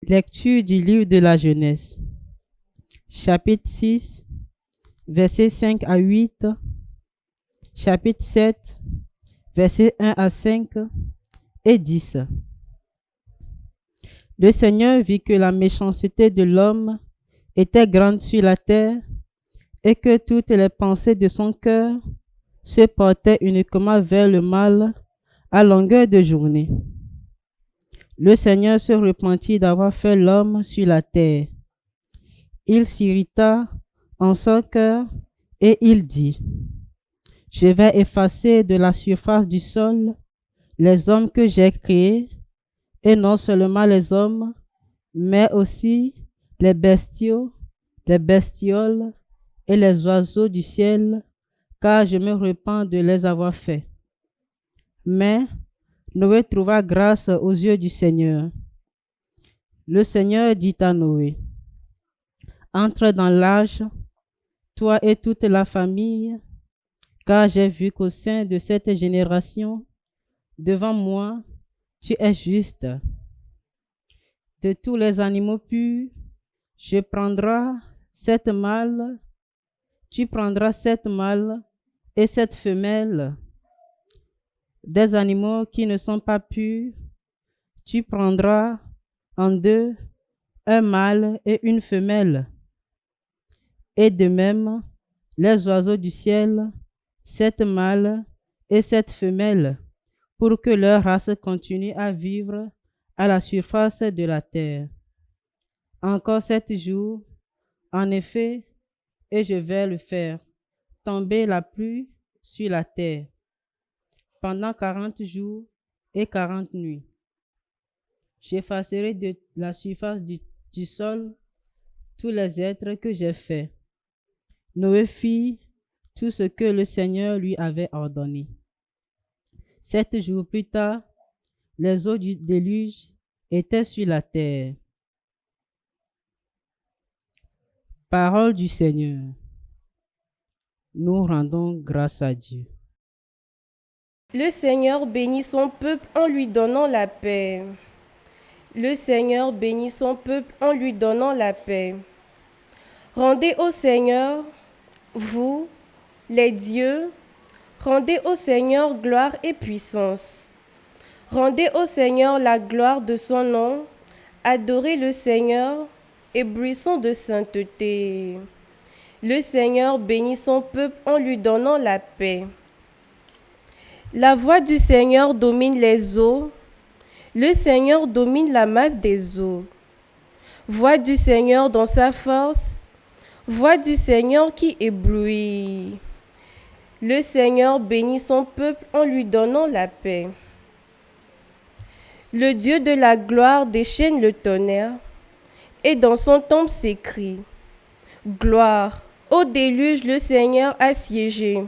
Lecture du livre de la Genèse, chapitre 6, versets 5 à 8, chapitre 7, versets 1 à 5 et 10. Le Seigneur vit que la méchanceté de l'homme était grande sur la terre et que toutes les pensées de son cœur se portaient uniquement vers le mal à longueur de journée. Le Seigneur se repentit d'avoir fait l'homme sur la terre. Il s'irrita en son cœur et il dit: Je vais effacer de la surface du sol les hommes que j'ai créés, et non seulement les hommes, mais aussi les bestiaux, les bestioles et les oiseaux du ciel, car je me repens de les avoir faits. Mais Noé trouva grâce aux yeux du Seigneur. Le Seigneur dit à Noé: Entre dans l'arche, toi et toute la famille, car j'ai vu qu'au sein de cette génération, devant moi, tu es juste. De tous les animaux purs, tu prendras 7 mâles et 7 femelles. Des animaux qui ne sont pas purs, tu prendras en 2 un mâle et une femelle. Et de même, les oiseaux du ciel, 7 mâles et 7 femelles, pour que leur race continue à vivre à la surface de la terre. Encore 7 jours, en effet, et je vais le faire tomber la pluie sur la terre pendant 40 jours et 40 nuits. J'effacerai de la surface du sol tous les êtres que j'ai faits. Noé fit tout ce que le Seigneur lui avait ordonné. 7 jours plus tard, les eaux du déluge étaient sur la terre. Parole du Seigneur. Nous rendons grâce à Dieu. Le Seigneur bénit son peuple en lui donnant la paix. Le Seigneur bénit son peuple en lui donnant la paix. Rendez au Seigneur, vous, les dieux, rendez au Seigneur gloire et puissance. Rendez au Seigneur la gloire de son nom, adorez le Seigneur, éblouissant de sainteté. Le Seigneur bénit son peuple en lui donnant la paix. La voix du Seigneur domine les eaux. Le Seigneur domine la masse des eaux. Voix du Seigneur dans sa force. Voix du Seigneur qui éblouit. Le Seigneur bénit son peuple en lui donnant la paix. Le Dieu de la gloire déchaîne le tonnerre et dans son temple s'écrie: Gloire, au déluge le Seigneur a siégé.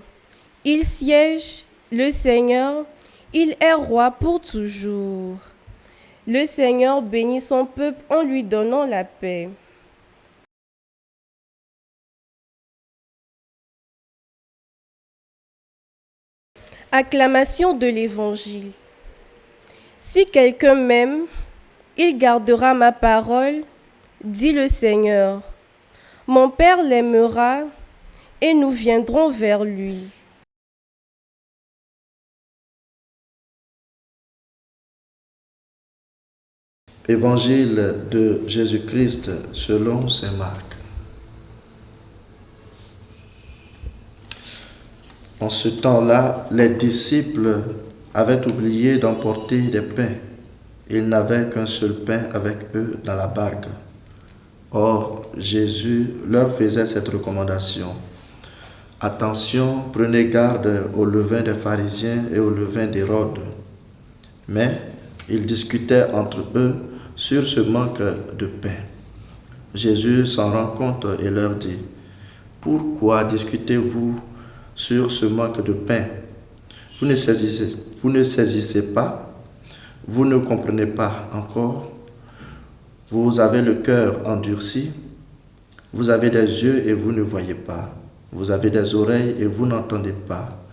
Il siège, le Seigneur, il est roi pour toujours. Le Seigneur bénit son peuple en lui donnant la paix. Acclamation de l'Évangile. Si quelqu'un m'aime, il gardera ma parole, dit le Seigneur. Mon Père l'aimera et nous viendrons vers lui. Évangile de Jésus-Christ selon saint Marc. En ce temps-là, les disciples avaient oublié d'emporter des pains. Ils n'avaient qu'un seul pain avec eux dans la barque. Or, Jésus leur faisait cette recommandation: Attention, prenez garde au levain des pharisiens et au levain d'Hérode. Mais ils discutaient entre eux sur ce manque de pain. Jésus s'en rend compte et leur dit: Pourquoi discutez-vous sur ce manque de pain? Vous ne saisissez pas? Vous ne comprenez pas encore? Vous avez le cœur endurci? Vous avez des yeux et vous ne voyez pas? Vous avez des oreilles et vous n'entendez pas?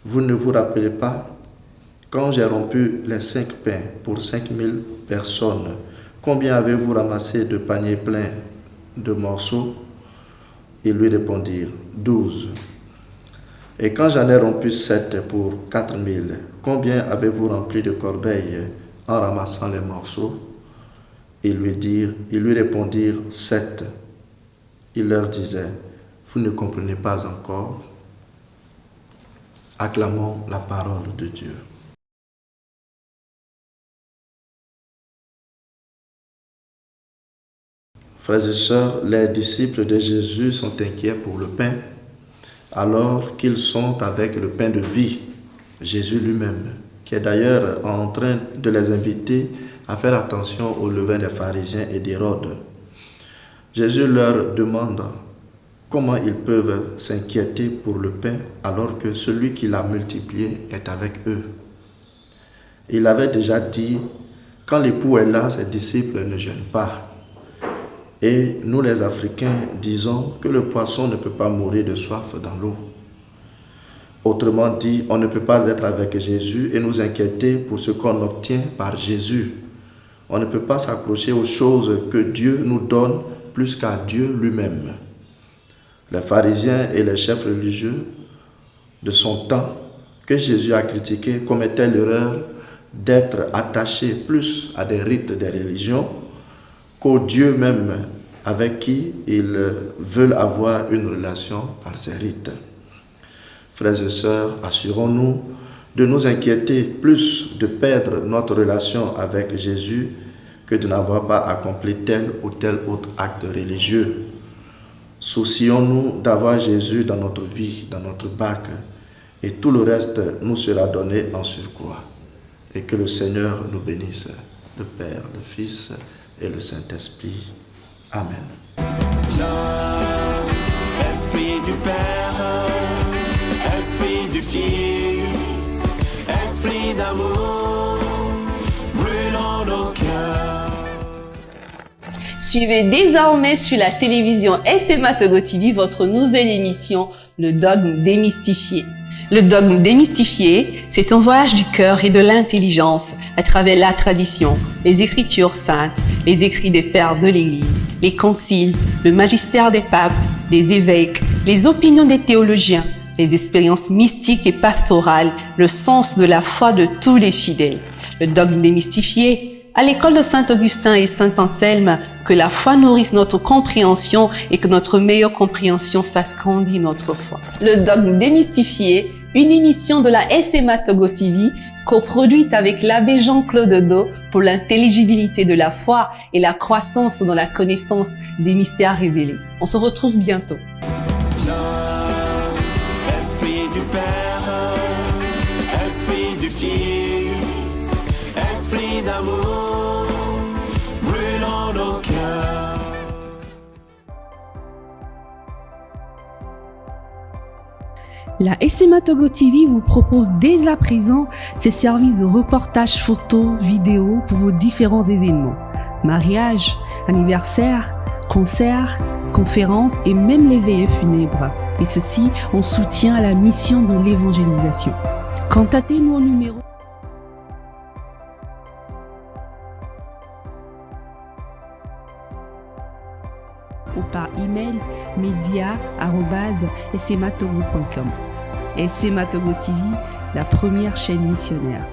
Vous ne vous rappelez pas? Quand j'ai rompu les 5 pains pour 5000 personnes, combien avez-vous ramassé de paniers pleins de morceaux? Ils lui répondirent, 12. Et quand j'en ai rompu 7 pour 4000, combien avez-vous rempli de corbeilles en ramassant les morceaux? Ils lui répondirent, 7. Il leur disait, vous ne comprenez pas encore? Acclamons la parole de Dieu. Frères et sœurs, les disciples de Jésus sont inquiets pour le pain, alors qu'ils sont avec le pain de vie, Jésus lui-même, qui est d'ailleurs en train de les inviter à faire attention au levain des pharisiens et d'Hérode. Jésus leur demande comment ils peuvent s'inquiéter pour le pain alors que celui qui l'a multiplié est avec eux. Il avait déjà dit, quand l'époux est là, ses disciples ne jeûnent pas. Et nous les Africains disons que le poisson ne peut pas mourir de soif dans l'eau. Autrement dit, on ne peut pas être avec Jésus et nous inquiéter pour ce qu'on obtient par Jésus. On ne peut pas s'accrocher aux choses que Dieu nous donne plus qu'à Dieu lui-même. Les pharisiens et les chefs religieux de son temps, que Jésus a critiqué, commettaient l'erreur d'être attachés plus à des rites des religions qu'au Dieu même avec qui ils veulent avoir une relation par ces rites. Frères et sœurs, assurons-nous de nous inquiéter plus de perdre notre relation avec Jésus que de n'avoir pas accompli tel ou tel autre acte religieux. Soucions-nous d'avoir Jésus dans notre vie, dans notre barque, et tout le reste nous sera donné en surcroît. Et que le Seigneur nous bénisse, le Père, le Fils et le Saint-Esprit. Amen. Esprit du Père, Esprit du Fils, Esprit d'amour, brûlons nos cœurs. Suivez désormais sur la télévision SMA Togo TV votre nouvelle émission, Le Dogme démystifié. Le Dogme démystifié, c'est un voyage du cœur et de l'intelligence à travers la tradition, les écritures saintes, les écrits des pères de l'Église, les conciles, le magistère des papes, des évêques, les opinions des théologiens, les expériences mystiques et pastorales, le sens de la foi de tous les fidèles. Le Dogme démystifié, à l'école de Saint-Augustin et Saint-Anselme, que la foi nourrisse notre compréhension et que notre meilleure compréhension fasse grandir notre foi. Le Dogme démystifié, une émission de la SMA Togo TV, coproduite avec l'abbé Jean-Claude Do pour l'intelligibilité de la foi et la croissance dans la connaissance des mystères révélés. On se retrouve bientôt. Esprit du Père, Esprit du Fils, Esprit d'amour, brûlons nos cœurs. La SMA Togo TV vous propose dès à présent ses services de reportage photo, vidéo pour vos différents événements. Mariage, anniversaire, concerts, conférences et même les veillées funèbres. Et ceci en soutien à la mission de l'évangélisation. Contactez-nous au numéro ou par email media@smatogo.com. SMA Togo TV, la première chaîne missionnaire.